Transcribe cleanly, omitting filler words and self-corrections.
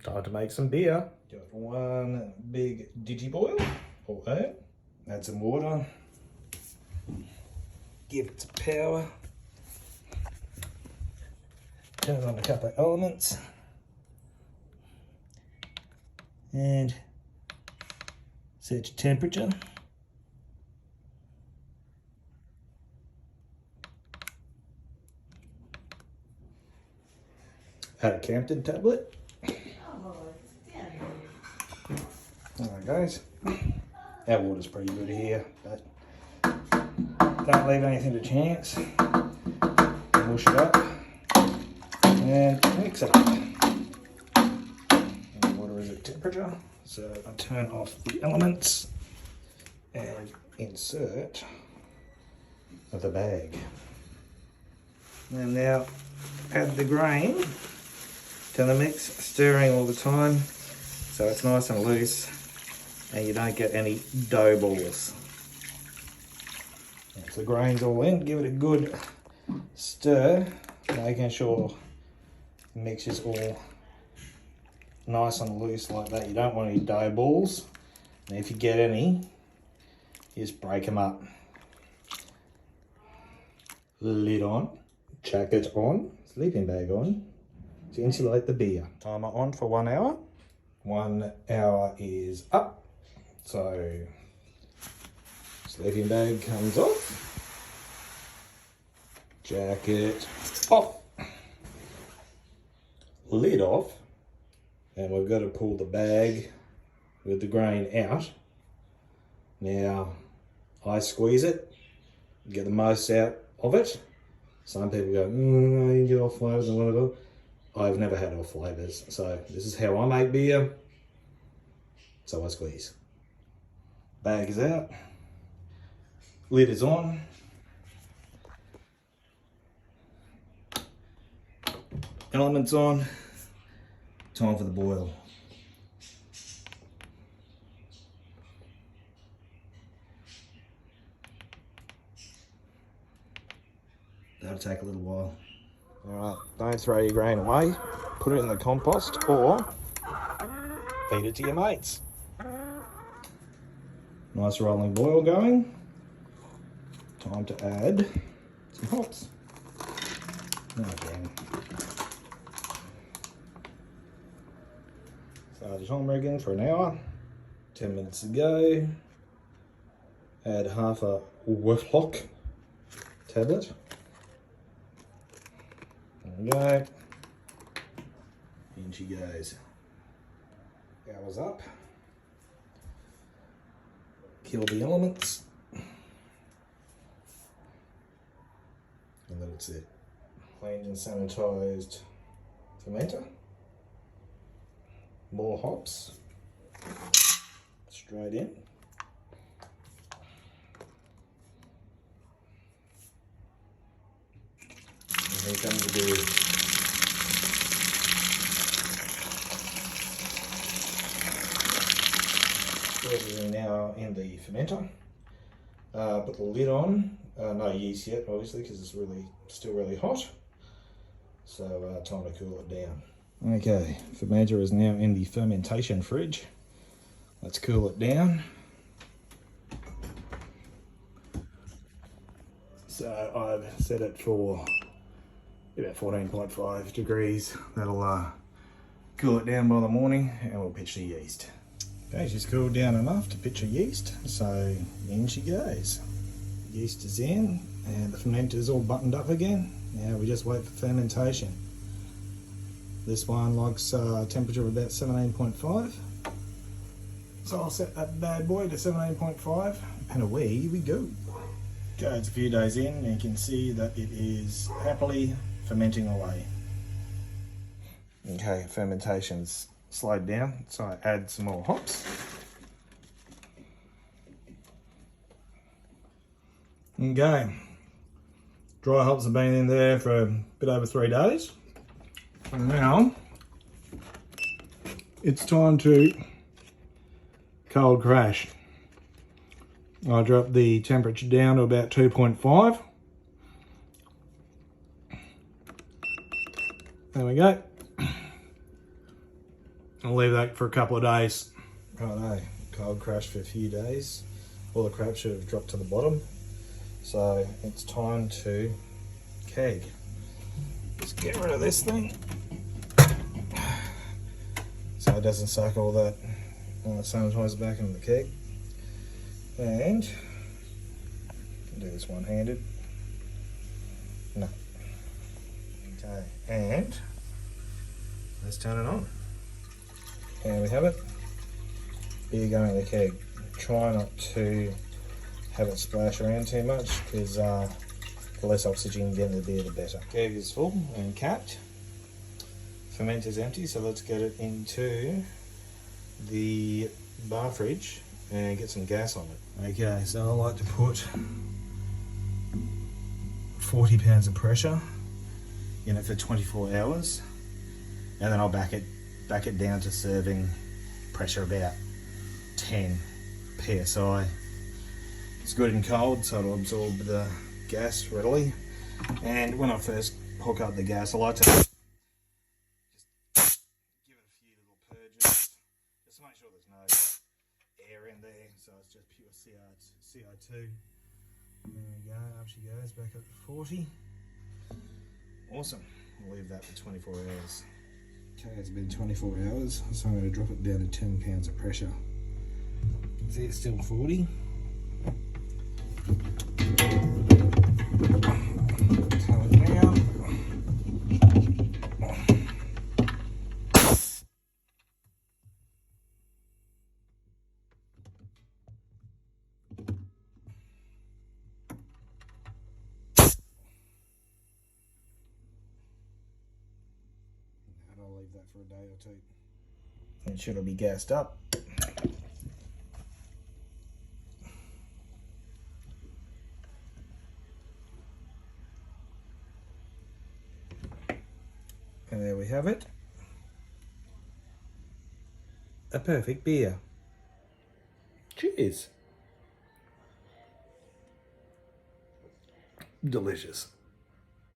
Time to make some beer. Got one big digiboil or urn. Add some water. Give it some power. Turn on a couple of elements. And set your temperature. Add a Campton tablet. Alright guys, our water's pretty good here, but don't leave anything to chance. Mush it up and mix it up. And the water is at temperature, so I turn off the elements and insert the bag. And now add the grain to the mix, stirring all the time so it's nice and loose and you don't get any dough balls. Once the grain's all in, give it a good stir, making sure the mixture's all nice and loose like that. You don't want any dough balls, and if you get any, you just break them up. Lid on, jacket on, sleeping bag on to insulate the beer. Timer on for 1 hour. 1 hour is up. So, sleeping bag comes off, jacket off, lid off, and we've got to pull the bag with the grain out. Now, I squeeze it, get the most out of it. Some people go, no, you can get off flavours and whatever. I've never had off flavours, so this is how I make beer, so I squeeze. Bag is out, lid is on, elements on, time for the boil. That'll take a little while. Alright, don't throw your grain away, put it in the compost or feed it to your mates. Nice rolling boil going. Time to add some hops. Again. Start the timer again for an hour. 10 minutes to go. Add half a Whitlock tablet. There we go. In she goes. Hour's up. Kill the elements. And let it sit. Cleaned and sanitized fermenter. More hops. Straight in. And here comes the beer. Everything now in the fermenter. Put the lid on. No yeast yet, obviously, because it's still really hot. So time to cool it down. Okay, fermenter is now in the fermentation fridge. Let's cool it down. So I've set it for about 14.5 degrees. That'll cool it down by the morning, and we'll pitch the yeast. Okay, she's cooled down enough to pitch a yeast, so in she goes. Yeast is in, and the fermenter is all buttoned up again. Now we just wait for fermentation. This one likes a temperature of about 17.5. So I'll set that bad boy to 17.5, and away we go. Okay, it's a few days in, and you can see that it is happily fermenting away. Okay, fermentation's slowed down, so I add some more hops. Okay, dry hops have been in there for a bit over 3 days. And now it's time to cold crash. I drop the temperature down to about 2.5. There we go. I'll leave that for a couple of days. Righto, cold crash for a few days. All the crap should have dropped to the bottom. So it's time to keg. Just get rid of this thing so it doesn't suck all that sanitizer back into the keg. And do this one-handed. No. Okay, and let's turn it on. And we have it. Beer going in the keg. Try not to have it splash around too much, because the less oxygen you get in the beer, the better. Keg is full and capped. Ferment is empty, so let's get it into the bar fridge and get some gas on it. Okay, so I like to put 40 pounds of pressure in it for 24 hours, and then I'll back it down to serving pressure about 10 psi. It's good and cold, so it'll absorb the gas readily. And when I first hook up the gas, I like to just give it a few little purges, just to make sure there's no air in there, so it's just pure CO2. There we go, up she goes, back up to 40. Awesome, I'll leave that for 24 hours. Okay, it's been 24 hours, so I'm going to drop it down to 10 pounds of pressure. See, it's still 40. Turn it down. And I'll leave that for a day or two. And sure it'll be gassed up. And there we have it. A perfect beer. Cheers. Delicious.